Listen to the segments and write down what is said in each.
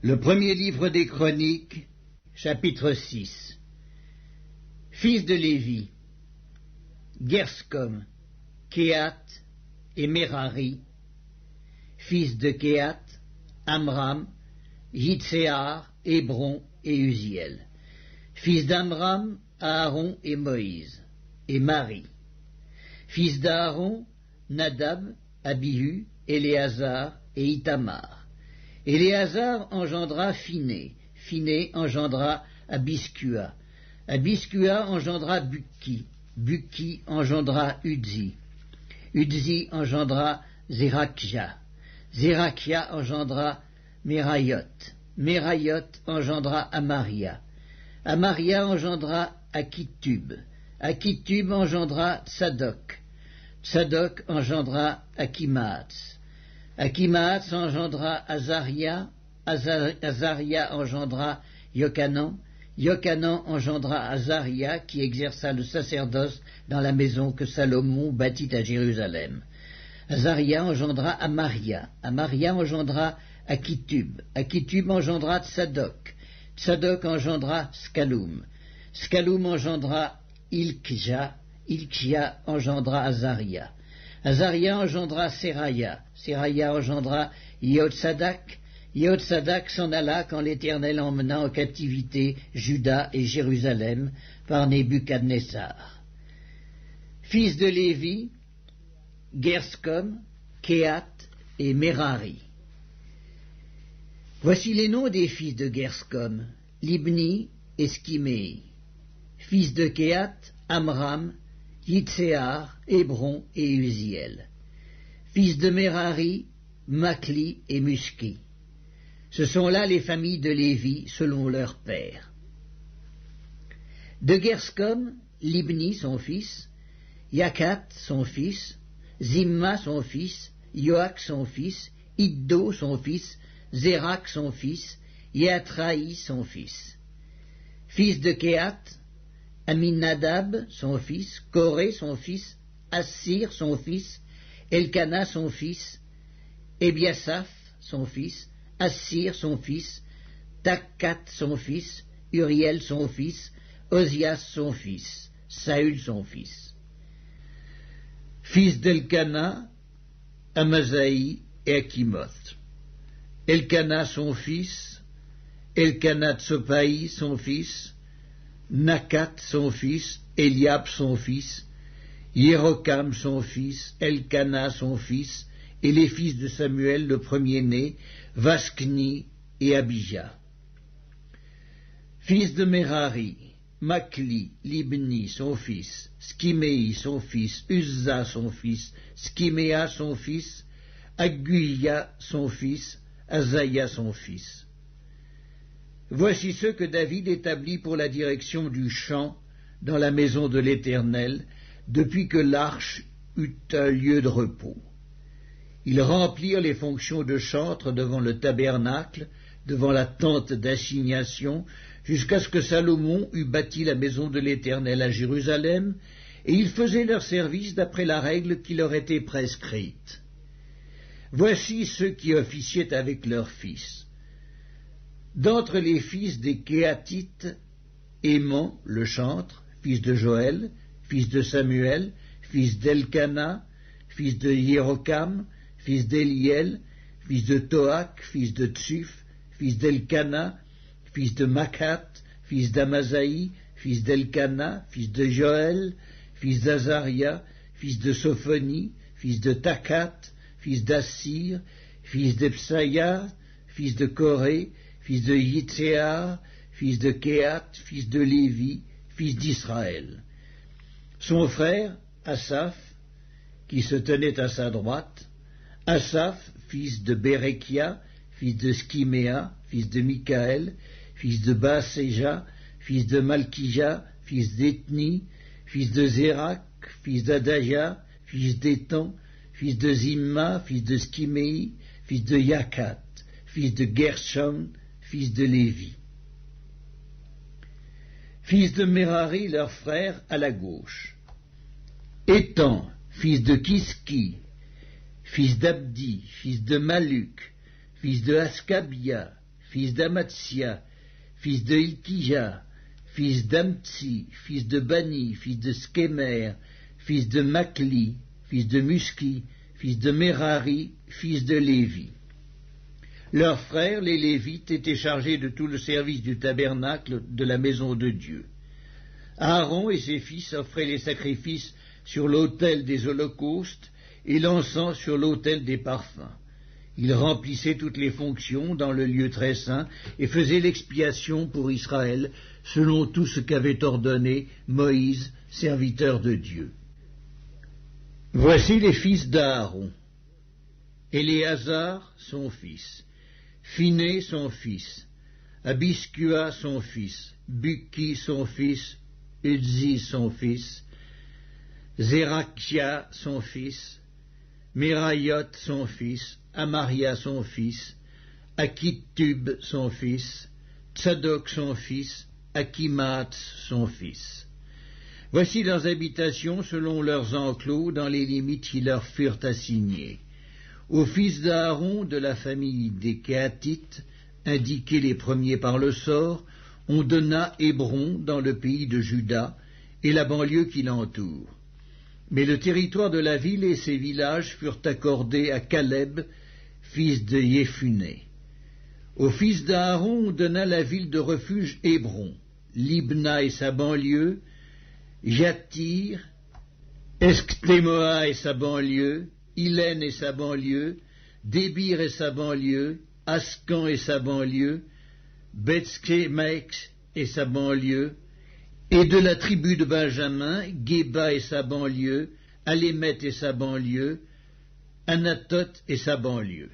Le premier livre des Chroniques, chapitre 6. Fils de Lévi, Gerscom, Kehat et Merari. Fils de Kehat, Amram, Yitséar, Hébron et Uziel. Fils d'Amram, Aaron et Moïse, et Marie. Fils d'Aaron, Nadab, Abihu, Éléazar et Itamar. Éléazar engendra Phiné, Phiné engendra Abiskua, Abiskua engendra Bukki, Bukki engendra Udzi, Udzi engendra Zérakia, Zérakia engendra Merayot, Merayot engendra Amaria, Amaria engendra Akitub, Akitub engendra Tsadok, Tsadok engendra Akimaats, Akimaats engendra Azaria, Azaria engendra Yochanan, Yochanan engendra Azaria qui exerça le sacerdoce dans la maison que Salomon bâtit à Jérusalem. Azaria engendra Amaria, Amaria engendra Akitub, Akitub engendra Tsadok, Tsadok engendra Scalum, Scalum engendra Ilkja, Ilkja engendra Azaria, Azaria engendra Seraya, Seraya engendra Yehotsadak, Yehotsadak s'en alla quand l'Éternel emmena en captivité Juda et Jérusalem par Nebuchadnezzar. Fils de Lévi, Gerscom, Kehat et Merari. Voici les noms des fils de Gerscom, Libni et Skiméi. Fils de Kehat, Amram, Yitséar, Hébron et Uziel. Fils de Merari, Makli et Muski. Ce sont là les familles de Lévi selon leur père. De Gerscom, Libni son fils, Yakat son fils, Zimma son fils, Yoach son fils, Iddo son fils, Zérak son fils, Yatraï son fils. Fils de Kehat, Aminadab son fils, Coré son fils, Assir son fils, Elkana son fils, Ebiasaph son fils, Assir son fils, Takkat son fils, Uriel son fils, Ozias son fils, Saül son fils. Fils d'Elkana, Amasaï et Akimoth. Elkana son fils, Elkana Tsopaï son fils, Nakat son fils, Eliab son fils, Yérokam son fils, Elkana son fils, et les fils de Samuel le premier-né, Vaskni et Abija. Fils de Merari, Makli, Libni son fils, Skiméi son fils, Uzza son fils, Skiméa son fils, Aguya son fils, Azaya son fils. Voici ceux que David établit pour la direction du chant dans la maison de l'Éternel, depuis que l'arche eut un lieu de repos. Ils remplirent les fonctions de chantre devant le tabernacle, devant la tente d'assignation, jusqu'à ce que Salomon eût bâti la maison de l'Éternel à Jérusalem, et ils faisaient leur service d'après la règle qui leur était prescrite. Voici ceux qui officiaient avec leurs fils. D'entre les fils des Kéhatites, Éman, le chantre, fils de Joël, fils de Samuel, fils d'Elkana, fils de Yérokam, fils d'Eliel, fils de Toak, fils de Tsuf, fils d'Elkana, fils de Makhat, fils d'Amasaï, fils d'Elkana, fils de Joël, fils d'Azaria, fils de Sophonie, fils de Takhat, fils d'Assir, fils d'Epsaïa, fils de Coré, fils de Yitséar, fils de Kehat, fils de Lévi, fils d'Israël. Son frère, Asaph, qui se tenait à sa droite, Asaph, fils de Bérekia, fils de Skiméa, fils de Michaël, fils de Baaséja, fils de Malkija, fils d'Ethni, fils de Zérak, fils d'Adaja, fils d'Étan, fils de Zimma, fils de Skiméi, fils de Yakat, fils de Gershom, fils de Lévi. Fils de Merari, leur frère, à la gauche. Étan, fils de Kiski, fils d'Abdi, fils de Maluk, fils de Askabia, fils d'Amatsia, fils de Hilkija, fils d'Amtsi, fils de Bani, fils de Skemer, fils de Makli, fils de Muski, fils de Merari, fils de Lévi. Leurs frères, les Lévites, étaient chargés de tout le service du tabernacle de la maison de Dieu. Aaron et ses fils offraient les sacrifices sur l'autel des holocaustes et l'encens sur l'autel des parfums. Ils remplissaient toutes les fonctions dans le lieu très saint et faisaient l'expiation pour Israël selon tout ce qu'avait ordonné Moïse, serviteur de Dieu. Voici les fils d'Aaron. Éléazar, son fils, Phiné, son fils, Abiskua, son fils, Bukki, son fils, Uzzi, son fils, Zérakia, son fils, Merayot, son fils, Amaria, son fils, Akitub, son fils, Tsadok, son fils, Akimat, son fils. Voici leurs habitations selon leurs enclos dans les limites qui leur furent assignées. Aux fils d'Aaron de la famille des Kéatites, indiqués les premiers par le sort, on donna Hébron dans le pays de Juda et la banlieue qui l'entoure. Mais le territoire de la ville et ses villages furent accordés à Caleb, fils de Yéphuné. Aux fils d'Aaron on donna la ville de refuge Hébron, Libna et sa banlieue, Jatir, Esctémoa et sa banlieue, Hélène et sa banlieue, Débir et sa banlieue, Ascan et sa banlieue, Bethskemex et sa banlieue, et de la tribu de Benjamin, Géba et sa banlieue, Alémet et sa banlieue, Anatoth et sa banlieue.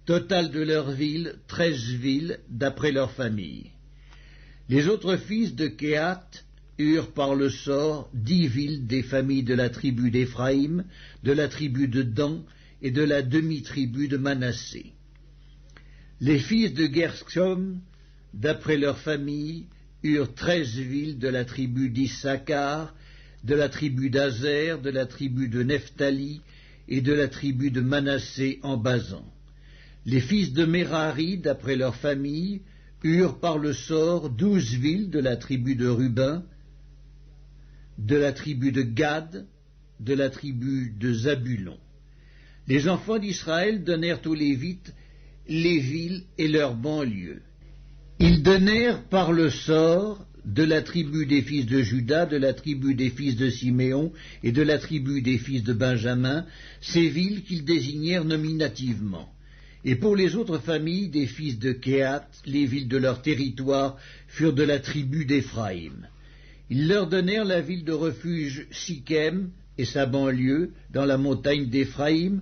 Total de leurs villes, 13 villes, d'après leur famille. Les autres fils de Kéhat eurent par le sort 10 villes des familles de la tribu d'Éphraïm, de la tribu de Dan et de la demi-tribu de Manassé. Les fils de Gershom, d'après leur famille, eurent 13 villes de la tribu d'Issachar, de la tribu d'Azer, de la tribu de Nephtali et de la tribu de Manassé en Basan. Les fils de Merari, d'après leur famille, eurent par le sort 12 villes de la tribu de Ruben, de la tribu de Gad, de la tribu de Zabulon. Les enfants d'Israël donnèrent aux Lévites les villes et leurs banlieues. Ils donnèrent par le sort de la tribu des fils de Juda, de la tribu des fils de Siméon et de la tribu des fils de Benjamin, ces villes qu'ils désignèrent nominativement. Et pour les autres familles des fils de Kéhat, les villes de leur territoire furent de la tribu d'Éphraïm. Ils leur donnèrent la ville de refuge Sichem et sa banlieue, dans la montagne d'Éphraïm,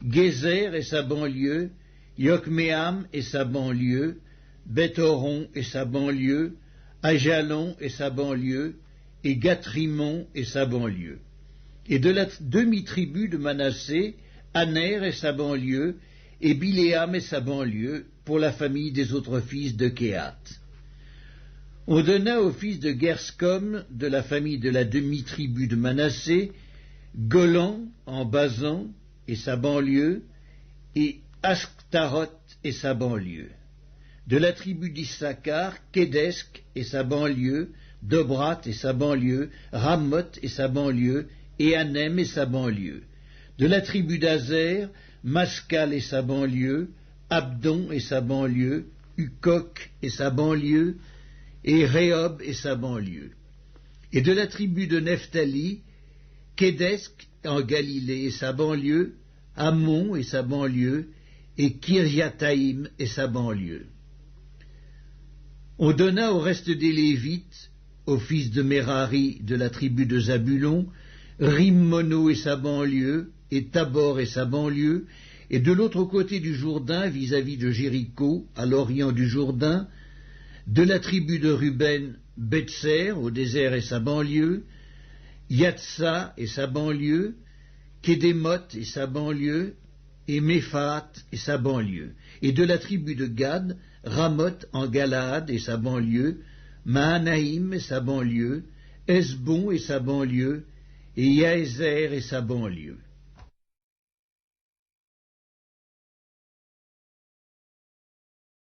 Gézer et sa banlieue, Yokméam et sa banlieue, Beth-Horon et sa banlieue, Ajalon et sa banlieue, et Gathrimon et sa banlieue. Et de la demi-tribu de Manassé, Aner et sa banlieue, et Biléam et sa banlieue, pour la famille des autres fils de Kéhat. On donna aux fils de Gerscom, de la famille de la demi-tribu de Manassé, Golan en Basan et sa banlieue, et Ashtaroth et sa banlieue. De la tribu d'Issachar, Kédesk et sa banlieue, Dobrat et sa banlieue, Ramoth et sa banlieue, et Anem et sa banlieue. De la tribu d'Azer, Maskal et sa banlieue, Abdon et sa banlieue, Ukok et sa banlieue, et Rehob et sa banlieue. Et de la tribu de Nephtali, Kédesk en Galilée et sa banlieue, Ammon et sa banlieue, et Kirjataïm et sa banlieue. On donna au reste des Lévites, aux fils de Merari de la tribu de Zabulon, Rimmono et sa banlieue, et Tabor et sa banlieue, et de l'autre côté du Jourdain, vis-à-vis de Jéricho, à l'orient du Jourdain, de la tribu de Ruben, Betser, au désert et sa banlieue, Yatsa et sa banlieue, Kédémoth et sa banlieue, et Méphat et sa banlieue, et de la tribu de Gad, Ramoth en Galaad et sa banlieue, Mahanaïm et sa banlieue, Esbon et sa banlieue, et Yaézer et sa banlieue.